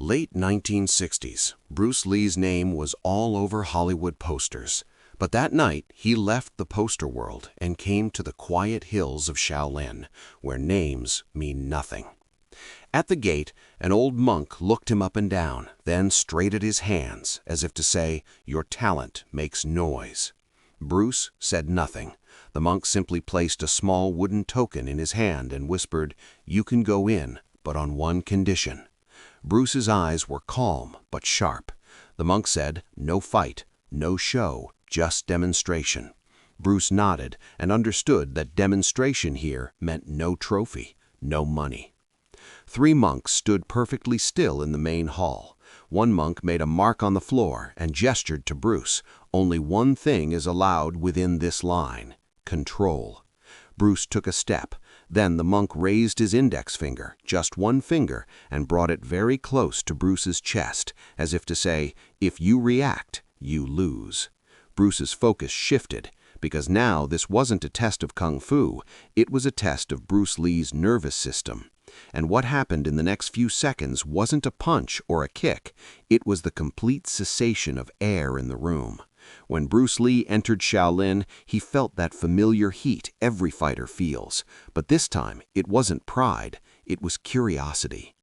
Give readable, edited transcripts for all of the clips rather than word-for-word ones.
Late 1960s, Bruce Lee's name was all over Hollywood posters. But that night, he left the poster world and came to the quiet hills of Shaolin, where names mean nothing. At the gate, an old monk looked him up and down, then straight at his hands, as if to say, "Your talent makes noise." Bruce said nothing. The monk simply placed a small wooden token in his hand and whispered, "You can go in, but on one condition." Bruce's eyes were calm but sharp. The monk said, "No fight, no show, just demonstration." Bruce nodded and understood that demonstration here meant no trophy, no money. 3 monks stood perfectly still in the main hall. One monk made a mark on the floor and gestured to Bruce. "Only one thing is allowed within this line: control." Bruce took a step. Then the monk raised his index finger, just one finger, and brought it very close to Bruce's chest, as if to say, "If you react, you lose." Bruce's focus shifted, because now this wasn't a test of kung fu, it was a test of Bruce Lee's nervous system. And what happened in the next few seconds wasn't a punch or a kick, it was the complete cessation of air in the room. When Bruce Lee entered Shaolin, he felt that familiar heat every fighter feels. But this time, it wasn't pride, it was curiosity.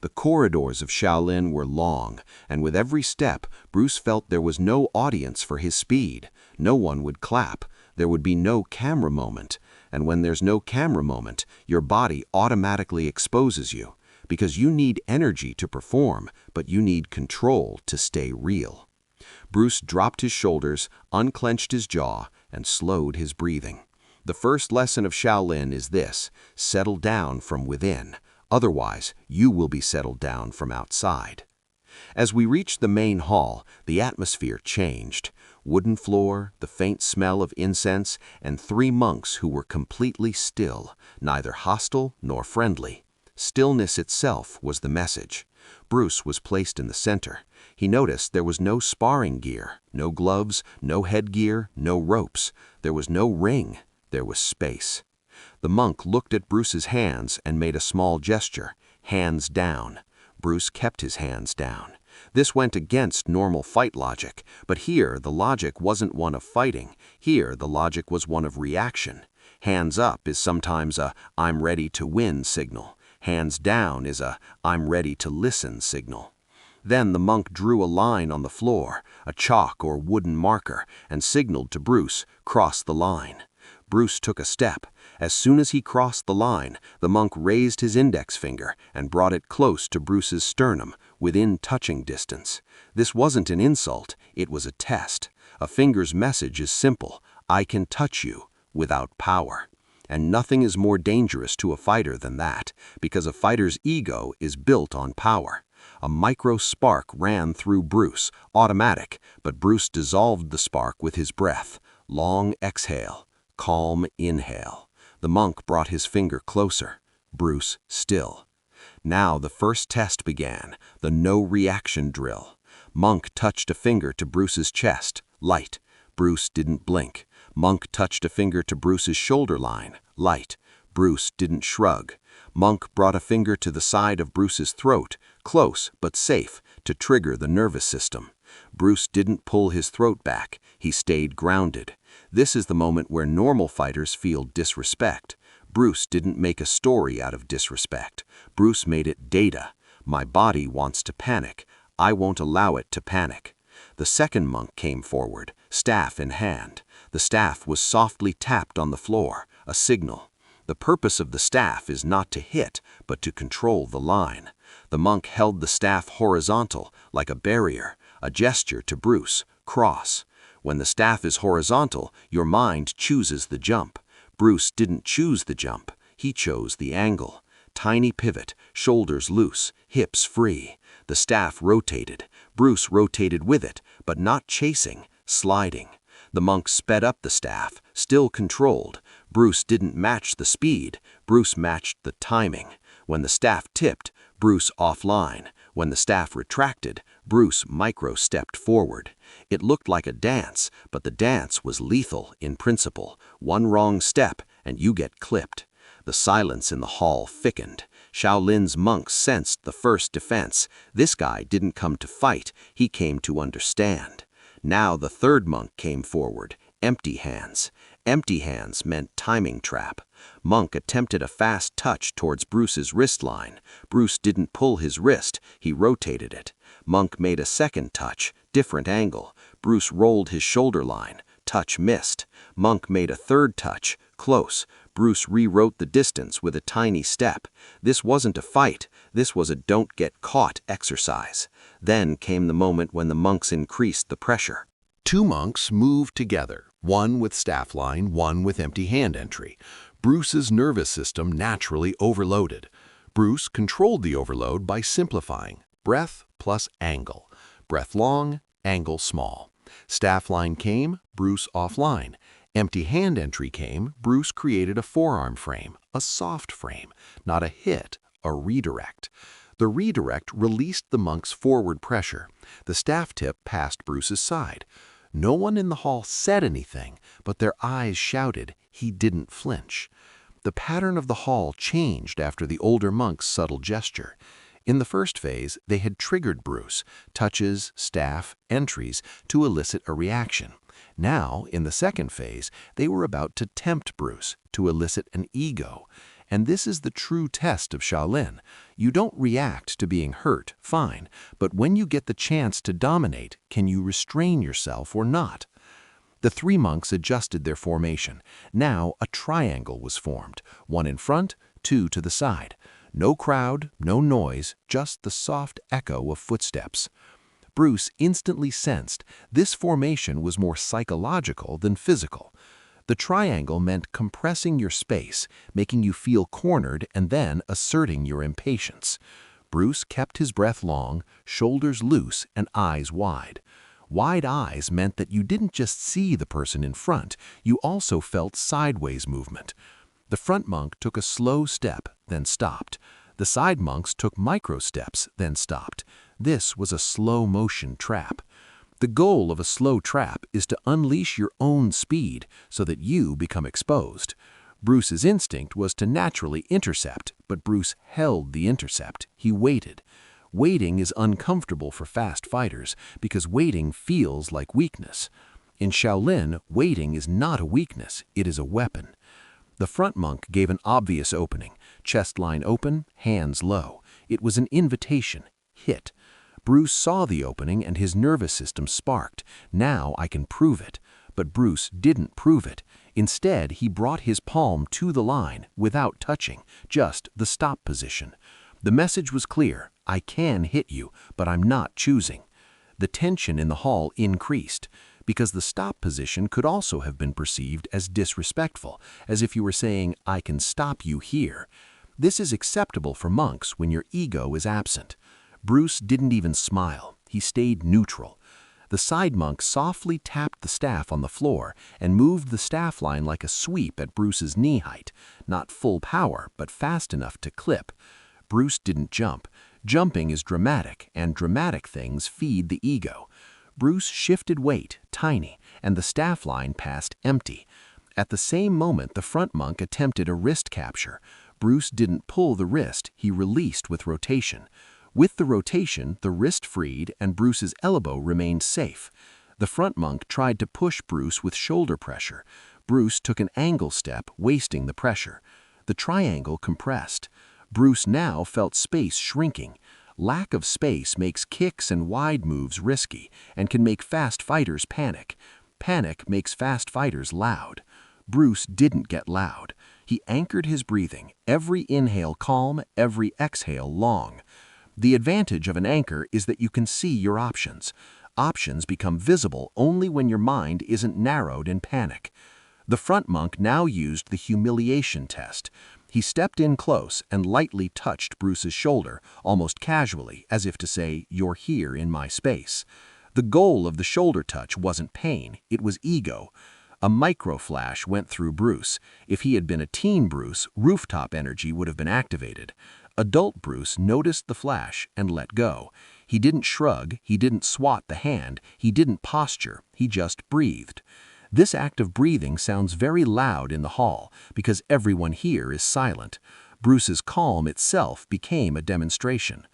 The corridors of Shaolin were long, and with every step, Bruce felt there was no audience for his speed. No one would clap. There would be no camera moment. And when there's no camera moment, your body automatically exposes you. Because you need energy to perform, but you need control to stay real. Bruce dropped his shoulders, unclenched his jaw, and slowed his breathing. The first lesson of Shaolin is this: settle down from within. Otherwise, you will be settled down from outside. As we reached the main hall, the atmosphere changed. Wooden floor, the faint smell of incense, and 3 monks who were completely still, neither hostile nor friendly. Stillness itself was the message. Bruce was placed in the center. He noticed there was no sparring gear, no gloves, no headgear, no ropes. There was no ring. There was space. The monk looked at Bruce's hands and made a small gesture, hands down. Bruce kept his hands down. This went against normal fight logic, but here the logic wasn't one of fighting. Here the logic was one of reaction. Hands up is sometimes a "I'm ready to win" signal. Hands down is a "I'm ready to listen" signal. Then the monk drew a line on the floor, a chalk or wooden marker, and signaled to Bruce, "Cross the line." Bruce took a step. As soon as he crossed the line, the monk raised his index finger and brought it close to Bruce's sternum, within touching distance. This wasn't an insult, it was a test. A finger's message is simple: I can touch you, without power. And nothing is more dangerous to a fighter than that, because a fighter's ego is built on power. A micro spark ran through Bruce, automatic, but Bruce dissolved the spark with his breath. Long exhale, calm inhale. The monk brought his finger closer. Bruce still. Now the first test began, the no reaction drill. Monk touched a finger to Bruce's chest, light. Bruce didn't blink. Monk touched a finger to Bruce's shoulder line, light. Bruce didn't shrug. Monk brought a finger to the side of Bruce's throat, close but safe, to trigger the nervous system. Bruce didn't pull his throat back. He stayed grounded. This is the moment where normal fighters feel disrespect. Bruce didn't make a story out of disrespect. Bruce made it data. My body wants to panic. I won't allow it to panic. The second monk came forward, staff in hand. The staff was softly tapped on the floor, a signal. The purpose of the staff is not to hit, but to control the line. The monk held the staff horizontal, like a barrier, a gesture to Bruce, cross. When the staff is horizontal, your mind chooses the jump. Bruce didn't choose the jump, he chose the angle. Tiny pivot, shoulders loose, hips free. The staff rotated. Bruce rotated with it, but not chasing, sliding. The monk sped up the staff, still controlled. Bruce didn't match the speed, Bruce matched the timing. When the staff tipped, Bruce offline. When the staff retracted, Bruce micro-stepped forward. It looked like a dance, but the dance was lethal in principle. One wrong step, and you get clipped. The silence in the hall thickened. Shaolin's monks sensed the first defense. This guy didn't come to fight, he came to understand. Now the third monk came forward, empty hands. Empty hands meant timing trap. Monk attempted a fast touch towards Bruce's wrist line. Bruce didn't pull his wrist, he rotated it. Monk made a second touch, different angle. Bruce rolled his shoulder line. Touch missed. Monk made a third touch, close. Bruce rewrote the distance with a tiny step. This wasn't a fight, this was a don't get caught exercise. Then came the moment when the monks increased the pressure. Two monks moved together, one with staff line, one with empty hand entry. Bruce's nervous system naturally overloaded. Bruce controlled the overload by simplifying. Breath plus angle. Breath long, angle small. Staff line came, Bruce offline. Empty hand entry came, Bruce created a forearm frame, a soft frame, not a hit, a redirect. The redirect released the monk's forward pressure. The staff tip passed Bruce's side. No one in the hall said anything, but their eyes shouted. He didn't flinch. The pattern of the hall changed after the older monk's subtle gesture. In the first phase, they had triggered Bruce, touches, staff, entries, to elicit a reaction. Now, in the second phase, they were about to tempt Bruce, to elicit an ego. And this is the true test of Shaolin. You don't react to being hurt, fine, but when you get the chance to dominate, can you restrain yourself or not? The three monks adjusted their formation. Now a triangle was formed, one in front, two to the side. No crowd, no noise, just the soft echo of footsteps. Bruce instantly sensed this formation was more psychological than physical. The triangle meant compressing your space, making you feel cornered and then asserting your impatience. Bruce kept his breath long, shoulders loose, and eyes wide. Wide eyes meant that you didn't just see the person in front, you also felt sideways movement. The front monk took a slow step, then stopped. The side monks took micro steps, then stopped. This was a slow motion trap. The goal of a slow trap is to unleash your own speed so that you become exposed. Bruce's instinct was to naturally intercept, but Bruce held the intercept. He waited. Waiting is uncomfortable for fast fighters because waiting feels like weakness. In Shaolin, waiting is not a weakness, it is a weapon. The front monk gave an obvious opening, chest line open, hands low. It was an invitation, hit. Bruce saw the opening and his nervous system sparked. Now I can prove it. But Bruce didn't prove it. Instead, he brought his palm to the line without touching, just the stop position. The message was clear. I can hit you, but I'm not choosing. The tension in the hall increased, because the stop position could also have been perceived as disrespectful, as if you were saying, I can stop you here. This is acceptable for monks when your ego is absent. Bruce didn't even smile. He stayed neutral. The side monk softly tapped the staff on the floor and moved the staff line like a sweep at Bruce's knee height, not full power, but fast enough to clip. Bruce didn't jump. Jumping is dramatic, and dramatic things feed the ego. Bruce shifted weight, tiny, and the staff line passed empty. At the same moment, the front monk attempted a wrist capture. Bruce didn't pull the wrist, he released with rotation. With the rotation, the wrist freed and Bruce's elbow remained safe. The front monk tried to push Bruce with shoulder pressure. Bruce took an angle step, wasting the pressure. The triangle compressed. Bruce now felt space shrinking. Lack of space makes kicks and wide moves risky and can make fast fighters panic. Panic makes fast fighters loud. Bruce didn't get loud. He anchored his breathing, every inhale calm, every exhale long. The advantage of an anchor is that you can see your options. Options become visible only when your mind isn't narrowed in panic. The front monk now used the humiliation test. He stepped in close and lightly touched Bruce's shoulder, almost casually, as if to say, "You're here in my space." The goal of the shoulder touch wasn't pain, it was ego. A micro-flash went through Bruce. If he had been a teen Bruce, rooftop energy would have been activated. Adult Bruce noticed the flash and let go. He didn't shrug, he didn't swat the hand, he didn't posture, he just breathed. This act of breathing sounds very loud in the hall because everyone here is silent. Bruce's calm itself became a demonstration.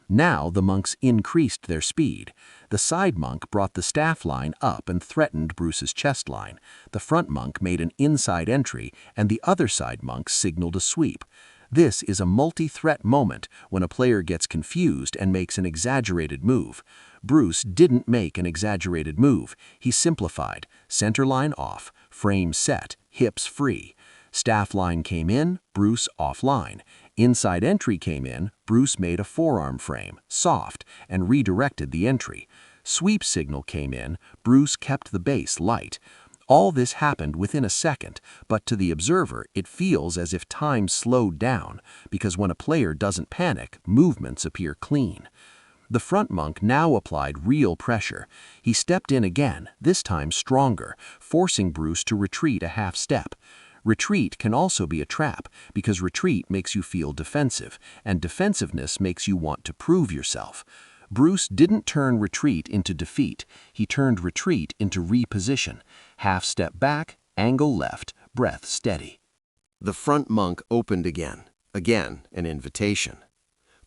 Now the monks increased their speed. The side monk brought the staff line up and threatened Bruce's chest line. The front monk made an inside entry, and the other side monk signaled a sweep. This is a multi-threat moment when a player gets confused and makes an exaggerated move. Bruce didn't make an exaggerated move. He simplified. Center line off, frame set, hips free. Staff line came in, Bruce offline. Inside entry came in, Bruce made a forearm frame, soft, and redirected the entry. Sweep signal came in, Bruce kept the base light. All this happened within a second, but to the observer it feels as if time slowed down, because when a player doesn't panic, movements appear clean. The front monk now applied real pressure. He stepped in again, this time stronger, forcing Bruce to retreat a half step. Retreat can also be a trap, because retreat makes you feel defensive, and defensiveness makes you want to prove yourself. Bruce didn't turn retreat into defeat, he turned retreat into reposition. Half step back, angle left, breath steady. The front monk opened again an invitation.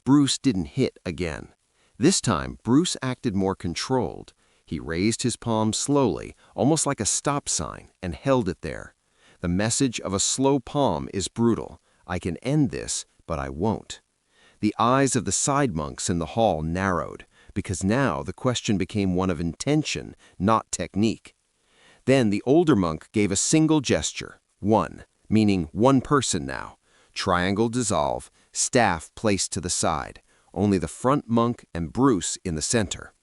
Bruce didn't hit again. This time, Bruce acted more controlled. He raised his palm slowly, almost like a stop sign, and held it there. The message of a slow palm is brutal. I can end this, but I won't. The eyes of the side monks in the hall narrowed, because now the question became one of intention, not technique. Then the older monk gave a single gesture, one, meaning one person now. Triangle dissolve, staff placed to the side, only the front monk and Bruce in the center.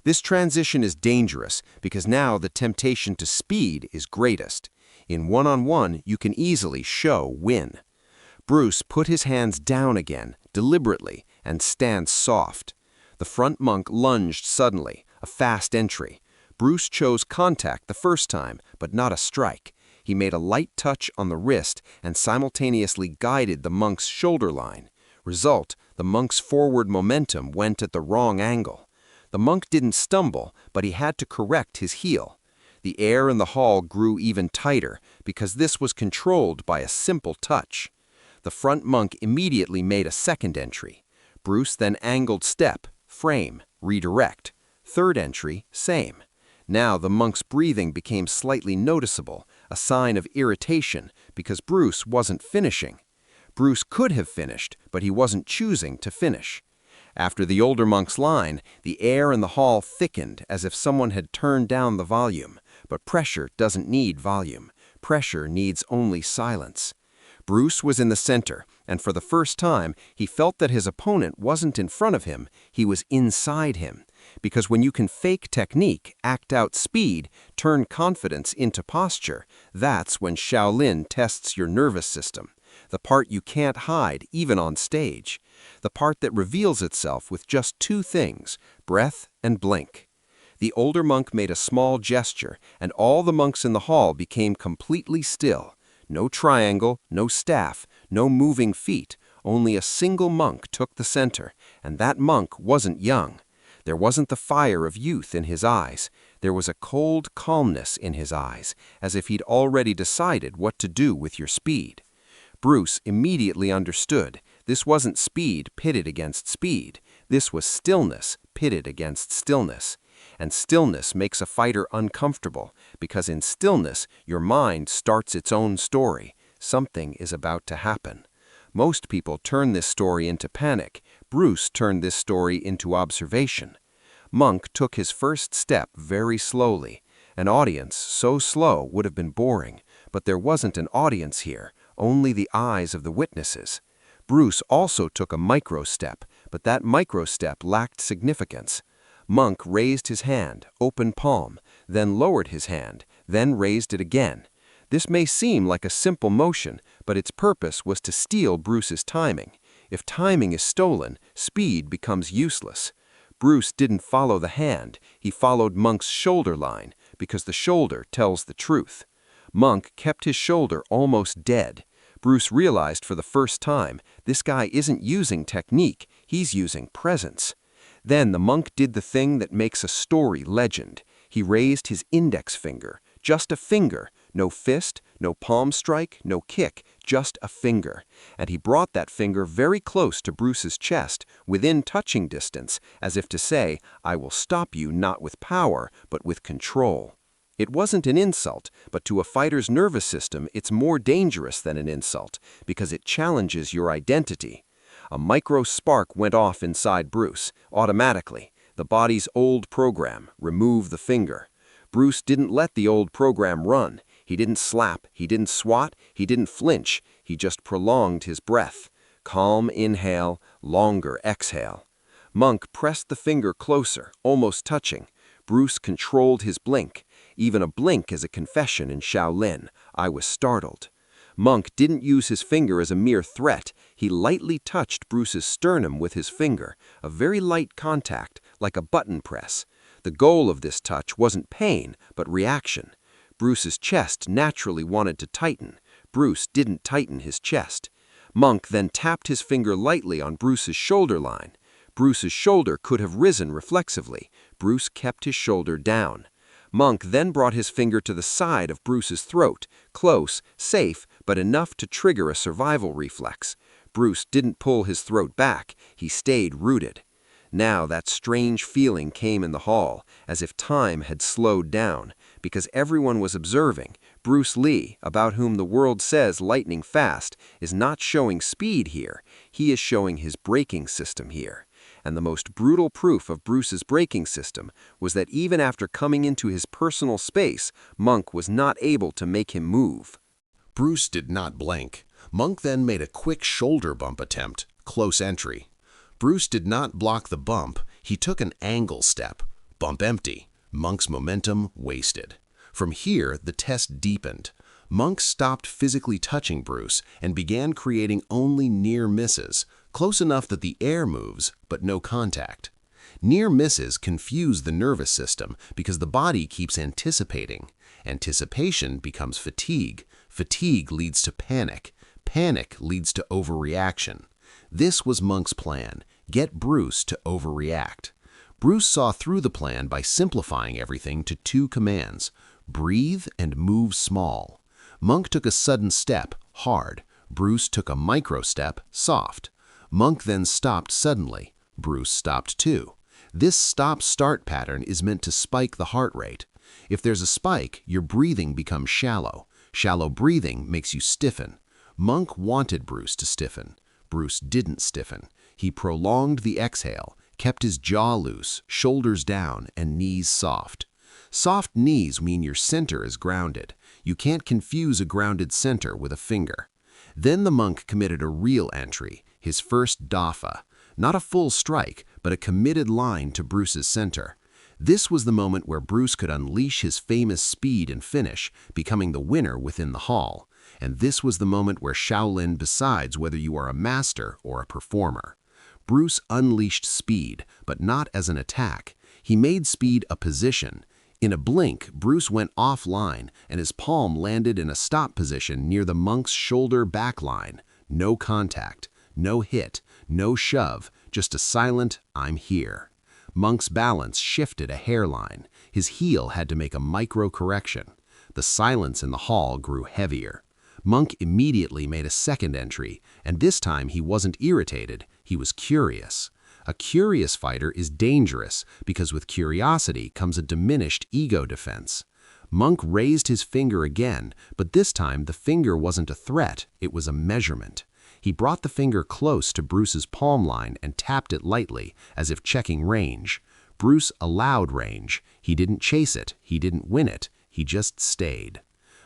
This transition is dangerous because now the temptation to speed is greatest. In one-on-one, you can easily show win. Bruce put his hands down again, deliberately, and stands soft. The front monk lunged suddenly, a fast entry. Bruce chose contact the first time, but not a strike. He made a light touch on the wrist and simultaneously guided the monk's shoulder line. Result, the monk's forward momentum went at the wrong angle. The monk didn't stumble, but he had to correct his heel. The air in the hall grew even tighter because this was controlled by a simple touch. The front monk immediately made a second entry. Bruce then angled step, frame, redirect. Third entry, same. Now the monk's breathing became slightly noticeable, a sign of irritation because Bruce wasn't finishing. Bruce could have finished, but he wasn't choosing to finish. After the older monk's line, the air in the hall thickened as if someone had turned down the volume. But pressure doesn't need volume. Pressure needs only silence. Bruce was in the center, and for the first time, he felt that his opponent wasn't in front of him, he was inside him. Because when you can fake technique, act out speed, turn confidence into posture, that's when Shaolin tests your nervous system. The part you can't hide, even on stage. The part that reveals itself with just two things, breath and blink. The older monk made a small gesture, and all the monks in the hall became completely still. No triangle, no staff, no moving feet. Only a single monk took the center, and that monk wasn't young. There wasn't the fire of youth in his eyes. There was a cold calmness in his eyes, as if he'd already decided what to do with your speed. Bruce immediately understood. This wasn't speed pitted against speed. This was stillness pitted against stillness. And stillness makes a fighter uncomfortable, because in stillness, your mind starts its own story. Something is about to happen. Most people turn this story into panic. Bruce turned this story into observation. Monk took his first step very slowly. An audience so slow would have been boring, but there wasn't an audience here, only the eyes of the witnesses. Bruce also took a micro-step, but that micro-step lacked significance. Monk raised his hand, open palm, then lowered his hand, then raised it again. This may seem like a simple motion, but its purpose was to steal Bruce's timing. If timing is stolen, speed becomes useless. Bruce didn't follow the hand, he followed Monk's shoulder line, because the shoulder tells the truth. Monk kept his shoulder almost dead. Bruce realized for the first time, this guy isn't using technique, he's using presence. Then the monk did the thing that makes a story legend. He raised his index finger, just a finger, No fist, no palm strike, no kick, just a finger. And he brought that finger very close to Bruce's chest, within touching distance, as if to say, I will stop you not with power, but with control. It wasn't an insult, but to a fighter's nervous system, it's more dangerous than an insult, because it challenges your identity. A micro spark went off inside Bruce, automatically. The body's old program, remove the finger. Bruce didn't let the old program run. He didn't slap, he didn't swat, he didn't flinch. He just prolonged his breath. Calm inhale, longer exhale. Monk pressed the finger closer, almost touching. Bruce controlled his blink. Even a blink is a confession in Shaolin. I was startled. Monk didn't use his finger as a mere threat. He lightly touched Bruce's sternum with his finger, a very light contact, like a button press. The goal of this touch wasn't pain, but reaction. Bruce's chest naturally wanted to tighten. Bruce didn't tighten his chest. Monk then tapped his finger lightly on Bruce's shoulder line. Bruce's shoulder could have risen reflexively. Bruce kept his shoulder down. Monk then brought his finger to the side of Bruce's throat, close, safe, but enough to trigger a survival reflex. Bruce didn't pull his throat back. He stayed rooted. Now that strange feeling came in the hall, as if time had slowed down, because everyone was observing. Bruce Lee, about whom the world says lightning fast, is not showing speed here. He is showing his braking system here. And the most brutal proof of Bruce's braking system was that even after coming into his personal space, Monk was not able to make him move. Bruce did not blink. Monk then made a quick shoulder bump attempt, close entry. Bruce did not block the bump. He took an angle step. Bump empty. Monk's momentum wasted. From here, the test deepened. Monk stopped physically touching Bruce and began creating only near misses, close enough that the air moves, but no contact. Near misses confuse the nervous system because the body keeps anticipating. Anticipation becomes fatigue. Fatigue leads to panic. Panic leads to overreaction. This was Monk's plan: get Bruce to overreact. Bruce saw through the plan by simplifying everything to two commands: breathe and move small. Monk took a sudden step, hard. Bruce took a micro step, soft. Monk then stopped suddenly. Bruce stopped too. This stop-start pattern is meant to spike the heart rate. If there's a spike, your breathing becomes shallow. Shallow breathing makes you stiffen. Monk wanted Bruce to stiffen. Bruce didn't stiffen. He prolonged the exhale, kept his jaw loose, shoulders down, and knees soft. Soft knees mean your center is grounded. You can't confuse a grounded center with a finger. Then the monk committed a real entry, his first dafa. Not a full strike, but a committed line to Bruce's center. This was the moment where Bruce could unleash his famous speed and finish, becoming the winner within the hall. And this was the moment where Shaolin decides whether you are a master or a performer. Bruce unleashed speed, but not as an attack. He made speed a position. In a blink, Bruce went offline, and his palm landed in a stop position near the monk's shoulder back line. No contact, no hit, no shove, just a silent, I'm here. Monk's balance shifted a hairline. His heel had to make a micro correction. The silence in the hall grew heavier. Monk immediately made a second entry, and this time he wasn't irritated, he was curious. A curious fighter is dangerous because with curiosity comes a diminished ego defense. Monk raised his finger again, but this time the finger wasn't a threat, it was a measurement. He brought the finger close to Bruce's palm line and tapped it lightly, as if checking range. Bruce allowed range. He didn't chase it, he didn't win it, he just stayed.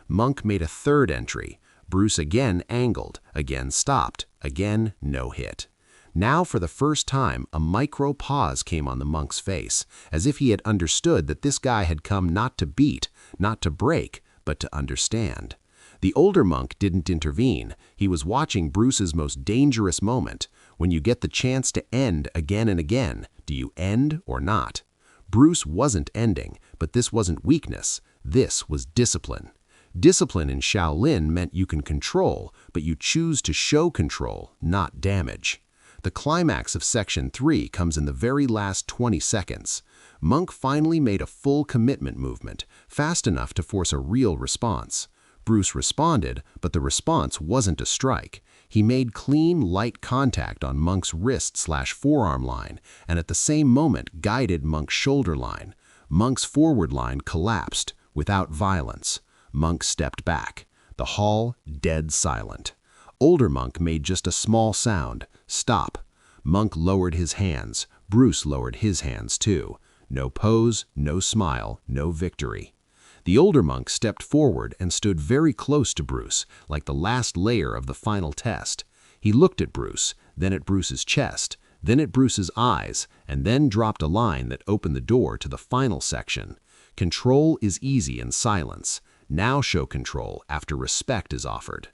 Monk made a third entry. Bruce again angled, again stopped, again no hit. Now for the first time, a micro pause came on the monk's face, as if he had understood that this guy had come not to beat, not to break, but to understand. The older monk didn't intervene. He was watching Bruce's most dangerous moment. When you get the chance to end again and again, do you end or not? Bruce wasn't ending, but this wasn't weakness. This was discipline. Discipline in Shaolin meant you can control, but you choose to show control, not damage. The climax of Section 3 comes in the very last 20 seconds. Monk finally made a full commitment movement, fast enough to force a real response. Bruce responded, but the response wasn't a strike. He made clean, light contact on Monk's wrist/forearm line, and at the same moment guided Monk's shoulder line. Monk's forward line collapsed, without violence. Monk stepped back. The hall dead silent. Older Monk made just a small sound. Stop. Monk lowered his hands. Bruce lowered his hands too. No pose, no smile, no victory. The older Monk stepped forward and stood very close to Bruce, like the last layer of the final test. He looked at Bruce, then at Bruce's chest, then at Bruce's eyes, and then dropped a line that opened the door to the final section. Control is easy in silence. Now show control after respect is offered.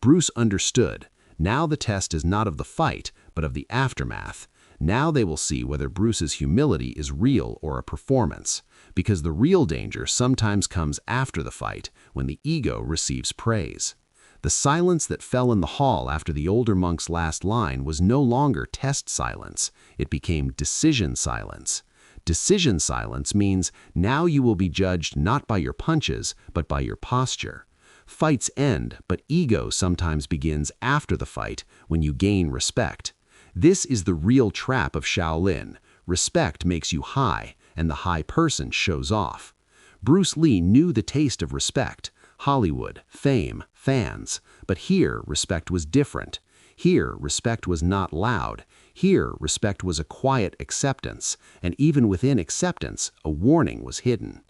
Bruce understood. Now the test is not of the fight, but of the aftermath. Now they will see whether Bruce's humility is real or a performance, because the real danger sometimes comes after the fight, when the ego receives praise. The silence that fell in the hall after the older Monk's last line was no longer test silence. It became decision silence. Decision silence means now you will be judged not by your punches, but by your posture. Fights end, but ego sometimes begins after the fight, when you gain respect. This is the real trap of Shaolin. Respect makes you high, and the high person shows off. Bruce Lee knew the taste of respect. Hollywood, fame, fans. But here, respect was different. Here, respect was not loud. Here, respect was a quiet acceptance, and even within acceptance, a warning was hidden.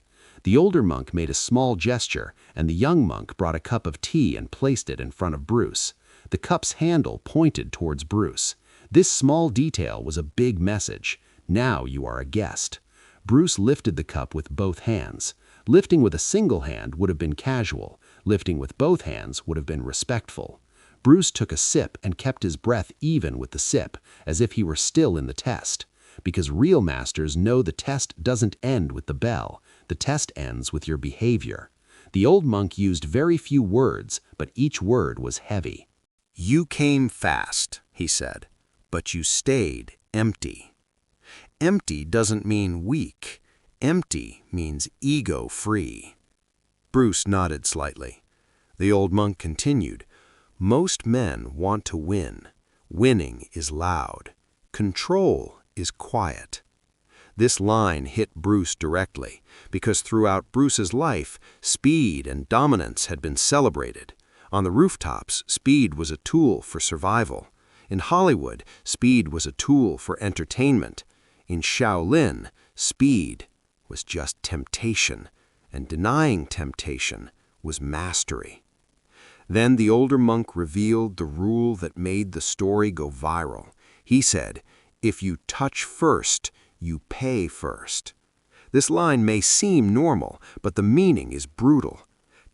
The older Monk made a small gesture, and the young Monk brought a cup of tea and placed it in front of Bruce. The cup's handle pointed towards Bruce. This small detail was a big message. Now you are a guest. Bruce lifted the cup with both hands. Lifting with a single hand would have been casual. Lifting with both hands would have been respectful. Bruce took a sip and kept his breath even with the sip, as if he were still in the test. Because real masters know the test doesn't end with the bell. The test ends with your behavior. The old Monk used very few words, but each word was heavy. "You came fast," he said, "but you stayed empty." Empty doesn't mean weak. Empty means ego-free. Bruce nodded slightly. The old Monk continued, "Most men want to win. Winning is loud. Control is quiet." This line hit Bruce directly, because throughout Bruce's life, speed and dominance had been celebrated. On the rooftops, speed was a tool for survival. In Hollywood, speed was a tool for entertainment. In Shaolin, speed was just temptation, and denying temptation was mastery. Then the older Monk revealed the rule that made the story go viral. He said, "If you touch first, you pay first." This line may seem normal, but the meaning is brutal.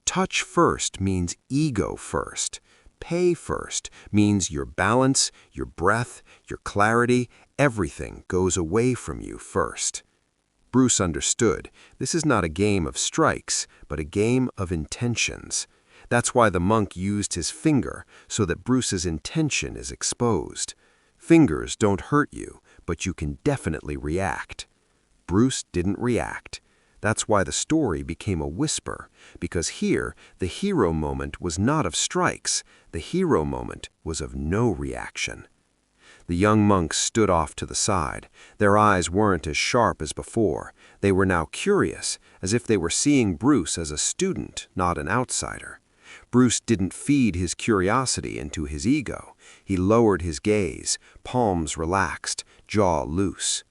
Touch first means ego first. Pay first means your balance, your breath, your clarity, everything goes away from you first. Bruce understood. This is not a game of strikes, but a game of intentions. That's why the Monk used his finger, so that Bruce's intention is exposed. Fingers don't hurt you, but you can definitely react. Bruce didn't react. That's why the story became a whisper, because here the hero moment was not of strikes, the hero moment was of no reaction. The young monks stood off to the side. Their eyes weren't as sharp as before. They were now curious, as if they were seeing Bruce as a student, not an outsider. Bruce didn't feed his curiosity into his ego. He lowered his gaze, palms relaxed, jaw loose.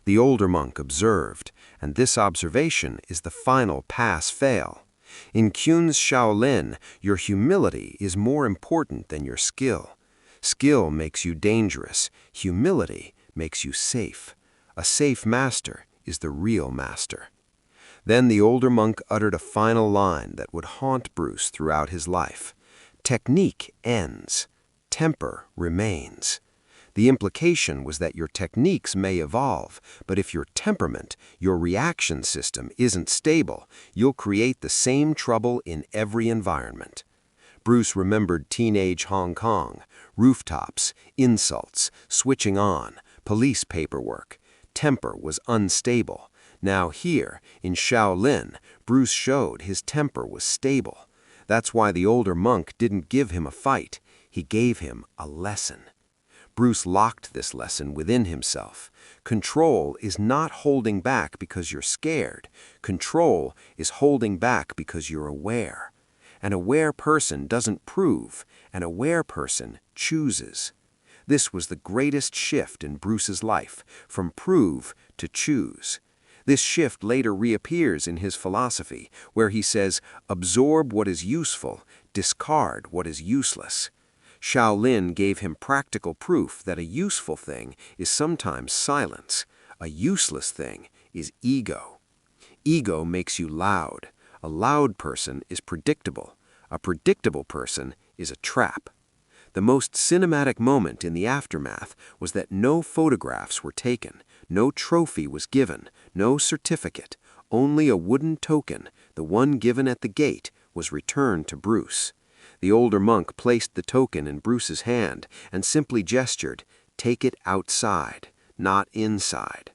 The older monk observed, and this observation is the final pass-fail. In Kun's Shaolin, your humility is more important than your skill. Skill makes you dangerous. Humility makes you safe. A safe master is the real master. Then the older monk uttered a final line that would haunt Bruce throughout his life. Technique ends. Temper remains. The implication was that your techniques may evolve, but if your temperament, your reaction system isn't stable, you'll create the same trouble in every environment. Bruce remembered teenage Hong Kong, rooftops, insults, switching on, police paperwork. Temper was unstable. Now here, in Shaolin, Bruce showed his temper was stable. That's why the older monk didn't give him a fight. He gave him a lesson. Bruce locked this lesson within himself. Control is not holding back because you're scared. Control is holding back because you're aware. An aware person doesn't prove. An aware person chooses. This was the greatest shift in Bruce's life, from prove to choose. This shift later reappears in his philosophy, where he says, absorb what is useful, discard what is useless. Shaolin gave him practical proof that a useful thing is sometimes silence. A useless thing is ego. Ego makes you loud. A loud person is predictable. A predictable person is a trap. The most cinematic moment in the aftermath was that no photographs were taken, no trophy was given, no certificate, only a wooden token, the one given at the gate, was returned to Bruce. The older monk placed the token in Bruce's hand and simply gestured, "Take it outside, not inside."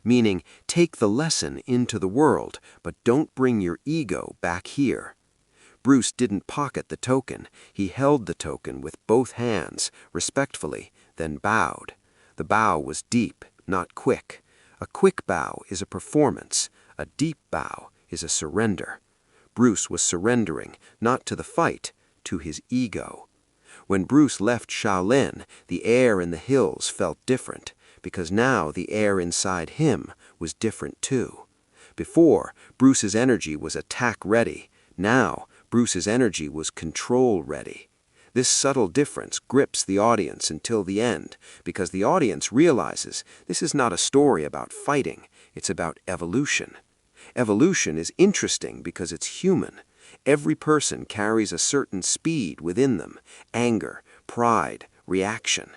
Meaning, take the lesson into the world, but don't bring your ego back here. Bruce didn't pocket the token. He held the token with both hands, respectfully, then bowed. The bow was deep, not quick. A quick bow is a performance. A deep bow is a surrender. Bruce was surrendering, not to the fight, to his ego. When Bruce left Shaolin, the air in the hills felt different, because now the air inside him was different too. Before, Bruce's energy was attack-ready. Now, Bruce's energy was control-ready. This subtle difference grips the audience until the end, because the audience realizes this is not a story about fighting, it's about evolution. Evolution is interesting because it's human. Every person carries a certain speed within them, anger, pride, reaction.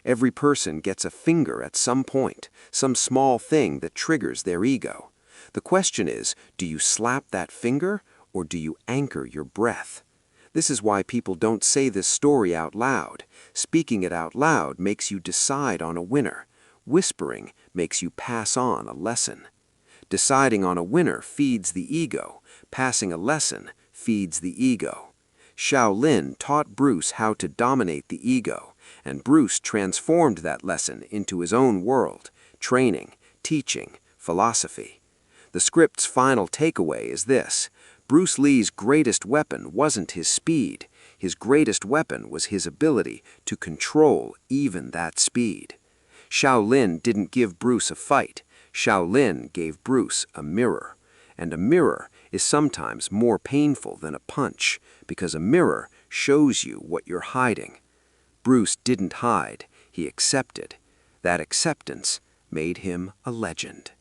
Every person gets a finger at some point, some small thing that triggers their ego. The question is, do you slap that finger or do you anchor your breath? This is why people don't say this story out loud. Speaking it out loud makes you decide on a winner. Whispering makes you pass on a lesson. Deciding on a winner feeds the ego. Passing a lesson feeds the ego. Shaolin taught Bruce how to dominate the ego, and Bruce transformed that lesson into his own world, training, teaching, philosophy. The script's final takeaway is this: Bruce Lee's greatest weapon wasn't his speed. His greatest weapon was his ability to control even that speed. Shaolin didn't give Bruce a fight. Shaolin gave Bruce a mirror. And a mirror is sometimes more painful than a punch, because a mirror shows you what you're hiding. Bruce didn't hide, he accepted. That acceptance made him a legend.